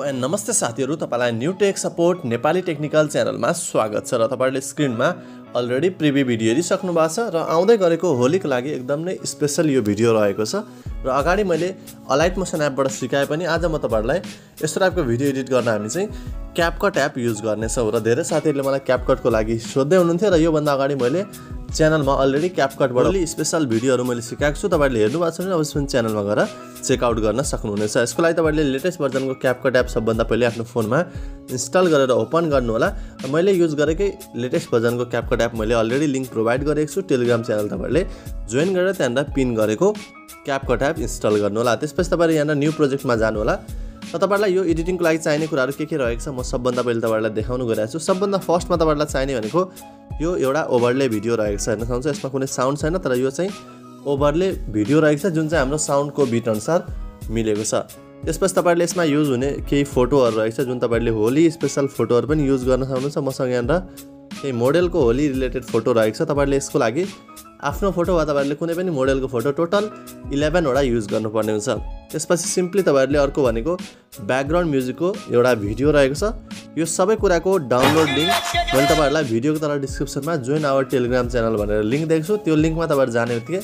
And नमस्ते साथीहरु, तपाईलाई new tech support Nepali technical च्यानलमा स्वागत छ र तपाईहरुले स्क्रिनमा अलरेडी प्रिभ्यू भिडियो हेरिसक्नु भएको छ र आउँदै गरेको होलीको लागि एकदम नै स्पेशल यो भिडियो रहेको छ र अगाडि मैले अलाइट मोसन एपबाट सिकाए पनि आज म तपाईहरुलाई यस्तो टाइपको भिडियो एडिट गर्न हामी चाहिँ क्यापकट एप युज गर्नेछौं र धेरै साथीहरुले मलाई क्यापकटको लागि सोध्दै हुनुहुन्थ्यो र यो भन्दा अगाडि मैले च्यानलमा अलरेडी क्यापकटबाट स्पेशल भिडियोहरु मैले सिकाएको छु। तपाईहरुले हेर्नु भएको छ भने अवश्य च्यानलमा गएर चेक आउट गर्न सक्नुहुनेछ। यसको लागि तपाईहरुले लेटेस्ट भर्जनको क्यापकट एप सबभन्दा पहिले आफ्नो फोनमा इन्स्टल गरेर ओपन गर्नु होला। मैले युज गरेकै लेटेस्ट भर्जनको क्यापकट एप मैले अलरेडी लिंक प्रोवाइड गरेको छु। टेलिग्राम च्यानल तपाईहरुले जोइन गरेर त्यहाँबाट पिन गरेको क्यापकट एप इन्स्टल गर्नु होला। त्यसपछि तपाईहरु यहाँ न्यू प्रोजेक्टमा जानु होला र तपाईहरुलाई यो एडिटिङको लागि चाहिने कुराहरु के रहेको छ म सबभन्दा पहिले तपाईहरुलाई देखाउन गइरहेको छु। सबभन्दा फर्स्टमा तपाईहरुलाई चाहिने भनेको यो एउटा ओभरले भिडियो रहेको छ। हेर्न सक्नुहुन्छ यसमा कुनै साउन्ड छैन तर यो चाहिँ ओभरले भिडियो रहेको छ जुन चाहिँ हाम्रो साउन्डको बिट अनुसार मिलेको छ। त्यसपछि तपाईहरुले यसमा युज हुने केही फोटोहरु रहेको छ जुन तपाईहरुले होली स्पेशल फोटोहरु पनि युज गर्न सक्नुहुन्छ। मसँग यहाँ केही मोडेलको होली रिलेटेड फोटो रहेको छ। तपाईहरुले यसको लागि आफ्नो फोटो वा तपाईहरुले कुनै पनि मोडेलको फोटो टोटल 11 वटा युज गर्नुपर्ने हुन्छ। त्यसपछि सिम्पली तपाईहरुले अर्को भनेको ब्याकग्राउन्ड म्युजिकको एउटा भिडियो रहेको छ। यो सबै कुराको डाउनलोड लिंक मैले तपाईहरुलाई भिडियोको तल डिस्क्रिप्सनमा जोइन आवर टेलिग्राम च्यानल भनेर लिंक दिएको छु। त्यो लिंकमा तपाईहरु जाने बित्तिकै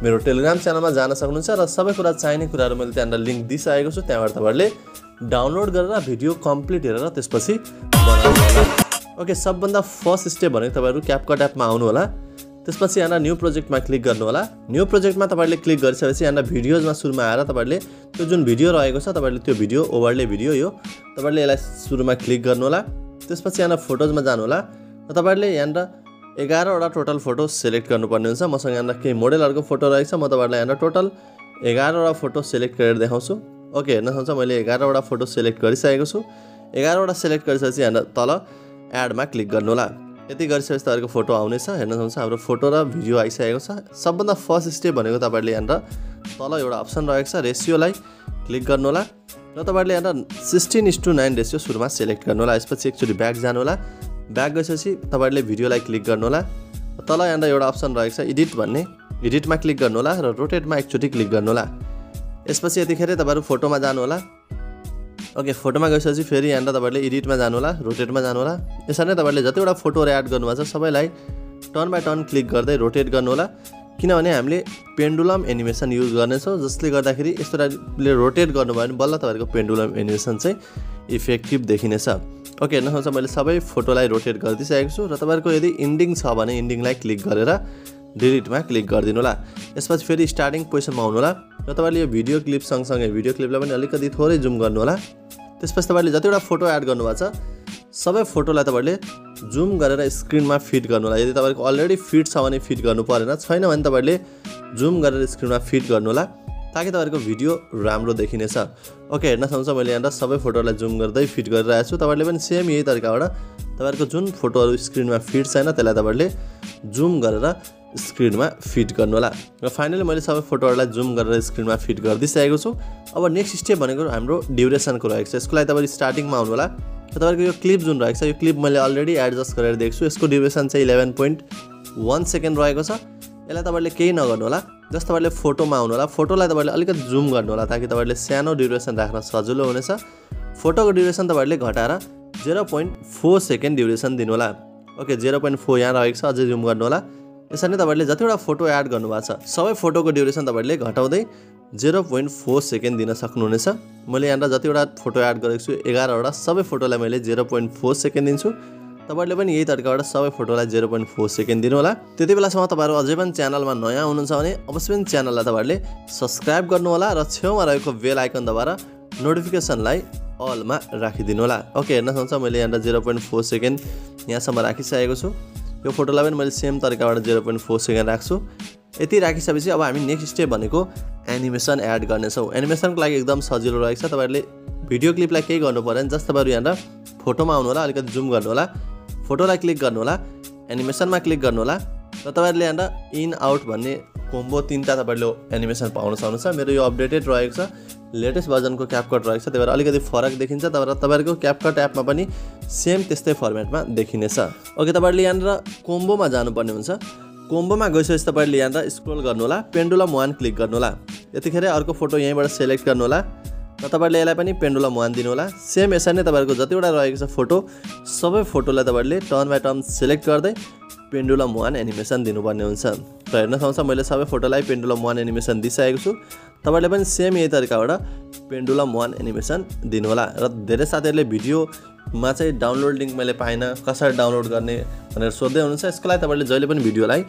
मेरो टेलिग्राम च्यानलमा जान सक्नुहुन्छ र सबै कुरा चाहिने कुराहरु मैले त्यहाँ लिंक दिइसकेको छु। त्यहाँबाट तपाईहरुले डाउनलोड गरेर भिडियो कम्प्लिट हेरेर त्यसपछि बनाउनु होला। ओके, सबभन्दा फर्स्ट स्टेप भनेको तपाईहरु क्यापकट एपमा आउनु होला। त्यसपछि यहाँ न्यू प्रोजेक्टमा क्लिक गर्नु होला। न्यू प्रोजेक्टमा तपाईहरुले क्लिक गरिसकेपछि यहाँ भिडियोजमा सुरुमा आएर तपाईहरुले त्यो जुन भिडियो रहेको छ तपाईहरुले त्यो भिडियो ओभरले भिडियो यो तपाईहरुले यसलाई सुरुमा क्लिक गर्नु होला। त्यसपछि यहाँ फोटोजमा जानु होला र तपाईहरुले यहाँ 11 वटा टोटल फोटो सिलेक्ट गर्नुपर्ने हुन्छ। मसँग यहाँ केही मोडेलहरुको फोटो रहेको छ। म तपाईहरुलाई यहाँ टोटल 11 वटा फोटो सिलेक्ट गरेर देखाउँछु। ओके, हेर्न सक्नुहुन्छ मैले 11 वटा फोटो सिलेक्ट गरिसकेको छु। 11 वटा सिलेक्ट गरिसकेपछि यहाँ तल एडमा क्लिक गर्नु होला। यति गरिसकेपछि तपाईहरुको फोटो आउनेछ। हेर्न सक्नुहुन्छ हाम्रो फोटो र भिडियो आइसकेको छ। सबभन्दा फर्स्ट स्टेप भनेको तपाईहरुले यहाँ तल एउटा अप्सन रहेको छ रेशियोलाई क्लिक गर्नु होला र तपाईहरुले यहाँ 16:9 रेशियो सुरुमा सिलेक्ट गर्नु होला। यसपछि एकचोटी ब्याक जानु होला। ब्याक गएपछि तपाईहरुले भिडियोलाई क्लिक गर्नु होला। तल यहाँ एउटा अप्सन रहेको छ एडिट भन्ने, एडिटमा क्लिक गर्नु होला र रोटेटमा एकचोटी क्लिक गर्नु होला। यसपछि यतिखेर तपाईहरु फोटोमा जानु होला। ओके, फोटोमा गएपछि फेरि यहाँ तपाईहरुले एडिटमा जानु होला, रोटेटमा जानु होला। यसरी नै तपाईहरुले जतिवटा फोटोहरु एड गर्नुभएको छ सबैलाई टर्न बाइ टर्न क्लिक गर्दै रोटेट गर्नु होला। किनभने हामीले पेन्डुलम एनिमेसन युज गर्नेछौँ जसले गर्दाखेरि यस्तो टाइपले रोटेट गर्नुभयो भने बल्ल तपाईहरुको पेन्डुलम एनिमेसन चाहिँ इफेक्टिभ देखिनेछ। ओके, हेर्न सक्नुहुन्छ मैले सबै फोटोलाई रोटेट गरिदिसकेको छु र तपाईहरुको यदि इन्डिङ छ भने इन्डिङलाई क्लिक गरेर डिलिटमा क्लिक गरिदिनु होला। यसपछि फेरि स्टार्टिङ पोजिसनमा आउनु होला र तपाईहरुले यो भिडियो क्लिप सँगसँगै भिडियो क्लिपलाई पनि अलिकति थोरै जुम गर्नु होला। त्यसपछि तपाईहरुले जतिवटा फोटो एड गर्नुभएको छ सबै फोटोलाई तपाईहरुले जुम गरेर स्क्रिनमा फिट गर्नु होला। यदि तपाईहरुको अलरेडी फिट छ भने फिट गर्नु परेन, छैन भने तपाईहरुले जुम गरेर स्क्रिनमा फिट गर्नु होला ताकि तपाईहरुको भिडियो राम्रो देखिनेछ। ओके, हेर्न सक्नुहुन्छ मैले यहाँ सबै फोटोलाई जुम गर्दै फिट गरिरहेको छु। तपाईहरुले पनि सेम यही तरिकाबाट तपाईहरुको जुन फोटोहरु स्क्रिनमा फिट छैन त्यसलाई तपाईहरुले जुम गरेर स्क्रिनमा फिट गर्नु होला। र फाइनली मैले सबै फोटोहरुलाई जुम गरेर स्क्रिनमा फिट गरिदिसकेको छु। अब नेक्स्ट स्टेप भनेको हाम्रो ड्युरेसनको रहेको छ। यसको लागि तपाईहरु स्टार्टिङमा आउनु होला र तपाईहरुको यो क्लिप जुन रहेको छ यो क्लिप मैले अलरेडी एडजस्ट गरेर दिएको छु। यसको ड्युरेसन चाहिँ 11.1 सेकेन्ड रहेको छ। यसलाई तपाईहरुले केही नगर्नु होला, जस्ट तपाईहरुले फोटोमा आउनु होला। फोटोलाई तपाईहरुले अलिकति जुम गर्नु होला ताकि तपाईहरुले सानो ड्युरेसन राख्न सजिलो हुनेछ। फोटोको ड्युरेसन तपाईहरुले घटाएर 0.4 सेकेन्ड ड्युरेसन दिनु होला। ओके, 0.4 यहाँ रहेको छ, अझै जुम गर्नु होला। यसरी नै तपाईहरुले जतिवटा फोटो एड गर्नुभएको छ सबै फोटोको ड्युरेसन तपाईहरुले घटाउँदै 0.4 सेकेन्ड दिन सक्नुहुनेछ। मैले यहाँ जतिवटा फोटो एड गरेको छु 11 वटा सबै फोटोलाई मैले 0.4 सेकेन्ड दिन्छु। तपाईहरुले पनि यही तरिकाबाट सबै फोटोलाई 0.4 सेकेन्ड दिनु होला। त्यति बेलासम्म तपाईहरु अझै पनि च्यानलमा नयाँ हुनुहुन्छ भने अवश्य पनि च्यानललाई तपाईहरुले सब्स्क्राइब गर्नु होला र छेउमा रहेको बेल आइकन दबाएर नोटिफिकेसनलाई अलमा राखिदिनु होला। ओके, हेर्न सक्नुहुन्छ मैले यहाँ 0.4 सेकेन्ड यहाँसम्म राखिसकेको छु। यो फोटोलाई पनि मैले सेम तरिकाबाट 0.4 सेकेन्ड राख्छु। यति राखिसकेपछि अब हामी नेक्स्ट स्टेप भनेको एनिमेसन एड गर्नेछौँ। एनिमेसनको लागि एकदम सजिलो रहेको छ। तपाईहरुले भिडियो क्लिपलाई केही गर्नु पर्दैन, जस्ट तपाईहरु यहाँ फोटोमा आउनु होला, अलिकति जुम गर्नु होला, फोटोलाई क्लिक गर्नु होला, एनिमेसनमा क्लिक गर्नु होला र तपाईहरुले यहाँ इन आउट भन्ने कोम्बो 3टा तपाईहरुले एनिमेसन पाउन सक्नुहुन्छ। मेरो यो अपडेटेड रहेको छ, लेटेस्ट भर्जनको क्यापकट रहेको छ, त्यही भएर अलिकति फरक देखिन्छ। तपाईहरुको क्यापकट एपमा पनि सेम त्यस्तै फर्मेटमा देखिनेछ। ओके, तपाईहरुले यहाँ कोम्बोमा जानुपर्ने हुन्छ। कोम्बोमा गइसकेपछि तपाईहरुले यहाँ स्क्रोल गर्नु होला, पेन्डुलम 1 क्लिक गर्नु होला। यतिखेर अर्को फोटो यहीँबाट सिलेक्ट गर्नु होला र तपाईहरुले यसलाई पनि पेन्डुलम 1 दिनु होला सेम यसरी नै तपाईहरुको जतिवटा रहेको छ फोटो सबै फोटोलाई तपाईहरुले टर्न बाइ टर्न सिलेक्ट गर्दै पेन्डुलम 1 एनिमेसन दिनुपर्ने हुन्छ र हेर्न सक्नुहुन्छ मैले सबै फोटोलाई पेन्डुलम 1 एनिमेसन दिइसकेको छु तपाईहरुले पनि सेम यही तरिकाबाट पेन्डुलम 1 एनिमेसन दिनु होला र धेरै साथीहरुले भिडियोमा चाहिँ डाउनलोड लिंक मैले पाइन कसरी डाउनलोड गर्ने भनेर सोध्दै हुनुहुन्छ यसको लागि तपाईहरुले जहिले पनि भिडियोलाई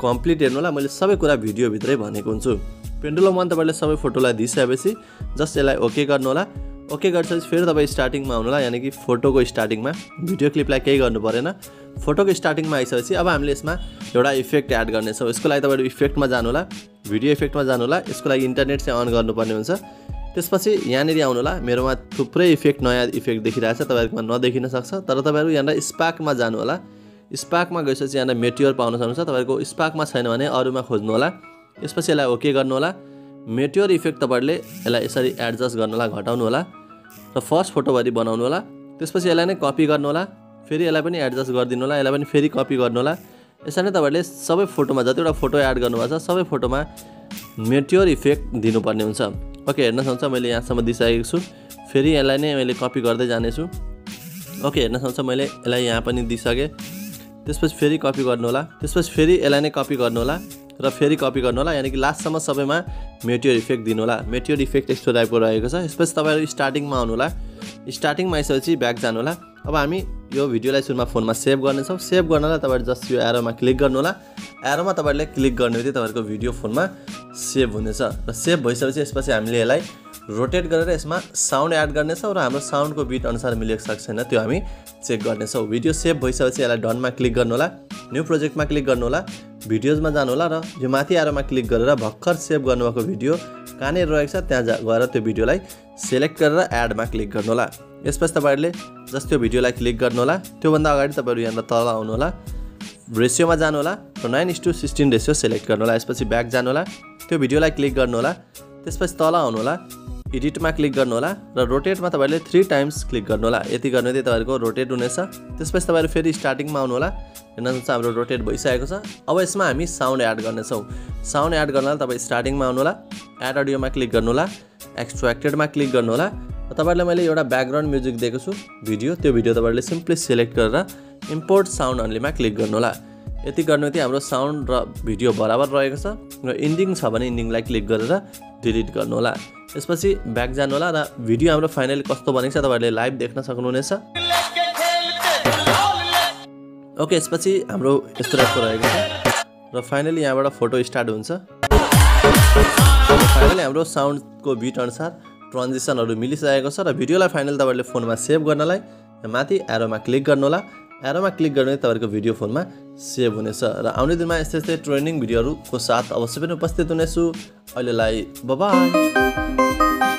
कम्प्लिट हेर्नु होला मैले सबै कुरा भिडियो भित्रै भनेको हुन्छु पेन्डुलम 1 तपाईहरुले सबै फोटोलाई दिइसकेपछि जस्ट यसलाई ओके गर्नु होला ओके गर्छपछि फेरि तपाई स्टार्टिङमा आउनु होला यानी कि फोटोको स्टार्टिङमा भिडियो क्लिपलाई केही गर्नु परेन फोटोको स्टार्टिङमा आइसकेपछि अब हामीले यसमा एउटा इफेक्ट एड गर्ने छौं यसको लागि तपाईहरु इफेक्टमा जानु होला भिडियो इफेक्टमा जानु होला यसको लागि इन्टरनेट चाहिँ अन गर्नुपर्ने हुन्छ त्यसपछि यहाँनेरि आउनु होला मेरोमा थुप्रै इफेक्ट नयाँ इफेक्ट देखिरहेछ तपाईहरुकोमा नदेखिन सक्छ तर तपाईहरु यहाँ स्पार्कमा जानु होला स्पार्कमा गएपछि यहाँ मेटियोर पाउन सक्नुहुन्छ तपाईहरुको स्पार्कमा छैन भने अरुमा खोज्नु होला यसपछि यसलाई ओके गर्नु होला मेटियोर इफेक्ट तपाईहरुले यसलाई यसरी एडजस्ट गर्नु होला घटाउनु होला र फर्स्ट फोटो भरि बनाउनु होला त्यसपछि यसलाई नै कपी गर्नु होला फेरि यसलाई पनि एडजस्ट गर्दिनु होला यसलाई पनि फेरि कपी गर्नु होला यसरी नै तपाईहरुले सबै फोटोमा जतिवटा फोटो एड गर्नुभएको छ सबै फोटोमा मेटियोर इफेक्ट दिनुपर्ने हुन्छ ओके हेर्न सक्नुहुन्छ मैले यहाँसम्म दिइसकेको छु फेरि यसलाई नै मैले कपी गर्दै जाने छु ओके हेर्न सक्नुहुन्छ मैले यसलाई यहाँ पनि दिइसके त्यसपछि फेरि कपी गर्नु होला त्यसपछि फेरि यसलाई नै कपी गर्नु होला र फेरि कपी गर्नु होला यानी कि लास्टसम्म सबैमा मेटियोर इफेक्ट दिनु होला मेटियोर इफेक्ट यस्तो टाइपको रहेको छ यसपछि तपाईहरु स्टार्टिङमा आउनु होला स्टार्टिङमा आइसकेपछि ब्याक जानु होला अब हामी यो भिडियोलाई सुरुमा फोनमा सेभ गर्ने छौं सेभ गर्नलाई तपाईहरु जस्ट यो एरोमा क्लिक गर्नु होला एरोमा तपाईहरुले क्लिक गर्नेबित्तिकै तपाईहरुको भिडियो फोनमा सेभ हुनेछ र सेभ भइसकेपछि यसपछि हामीले यसलाई रोटेट गरेर यसमा साउन्ड एड गर्ने छौं र हाम्रो साउन्डको बिट अनुसार मिलेको छ छैन त्यो हामी चेक गर्ने छौं भिडियो सेभ भइसकेपछि यसलाई डनमा क्लिक गर्नु होला न्यू प्रोजेक्टमा क्लिक गर्नु होला भिडियोजमा जानु होला र यो माथि एरोमा क्लिक गरेर भर्खर सेभ गर्नुभएको भिडियो कहाँनेर रहेको छ त्यहाँ गएर त्यो भिडियोलाई सिलेक्ट गरेर एडमा क्लिक गर्नु होला यसपछि तपाईहरुले जस्ट त्यो भिडियोलाई क्लिक गर्नु होला त्यो भन्दा अगाडि तपाईहरु यहाँ तल आउनु होला रेशियोमा जानु होला र 9:16 रेशियो सिलेक्ट गर्नु होला यसपछि ब्याक जानु होला त्यो भिडियोलाई क्लिक गर्नु होला त्यसपछि तल आउनु होला एडिटमा क्लिक गर्नु होला र रोटेटमा तपाईहरुले 3 टाइम्स क्लिक गर्नु होला यति गर्नुले तपाईहरुको रोटेट हुनेछ त्यसपछि तपाईहरु फेरि स्टार्टिङमा आउनु होला हेर्नुहुन्छ हाम्रो रोटेट भइसकेको छ अब यसमा हामी साउन्ड एड गर्ने छौं साउन्ड एड गर्नलाई तपाई स्टार्टिङमा आउनु होला एड अडियोमा क्लिक गर्नु होला एक्सट्र्याक्टेडमा क्लिक गर्नु होला तपाईहरुले मैले एउटा ब्याकग्राउन्ड म्युजिक दिएको छु भिडियो त्यो भिडियो तपाईहरुले सिम्पली सिलेक्ट गरेर इम्पोर्ट साउन्ड अन्लीमा क्लिक गर्नु होला यति गर्नुति हाम्रो साउन्ड र भिडियो बराबर रहेको छ र एन्डिङ छ भने एन्डिङलाई क्लिक गरेर डिलिट गर्नु होला त्यसपछि ब्याक जानु होला र भिडियो हाम्रो फाइनली कस्तो बनेको छ तपाईहरुले लाइभ देख्न सक्नुहुनेछ ओके यसपछि हाम्रो यस्तो टाइपको रहेको छ र फाइनली यहाँबाट फोटो स्टार्ट हुन्छ फाइनली हाम्रो साउन्डको बिट अनुसार ट्रान्जिसनहरु मिलिसकेको छ र भिडियोलाई फाइनली तपाईहरुले फोनमा सेभ गर्नलाई माथि एरोमा क्लिक गर्नु होला एरोमा क्लिक गर्ने तपाईहरुको भिडियो फोनमा सेभ हुनेछ र आउने दिनमा यस्तै ट्रेनिङ भिडियोहरुको साथ अवश्य पनि उपस्थित हुनेछु अहिलेलाई बाइ बाइ